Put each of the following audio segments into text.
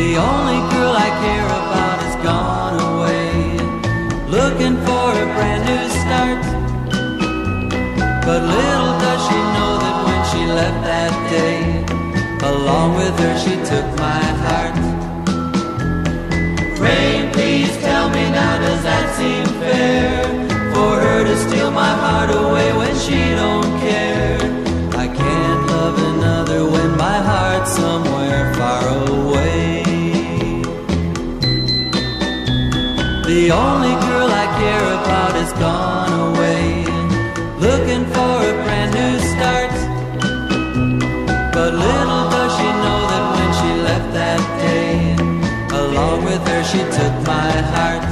The only girl I care about has gone away, looking for a brand new start. But little does she know that when she left that day, along with her she took my heart. Rain, please tell me now, does that seem fair? For her to steal my heart away when she don't care. I can't love another when my heart's somewhere far away. The only girl I care about has gone away, looking for a brand new start. But little does she know that when she left that day, along with her she took my heart.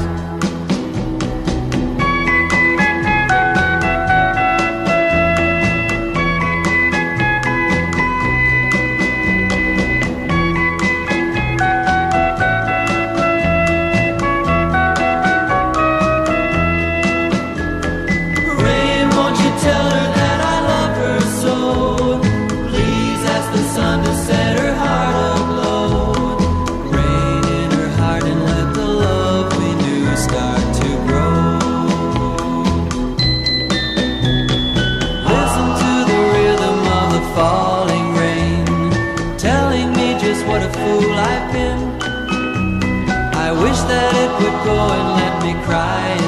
That it would go and let me cry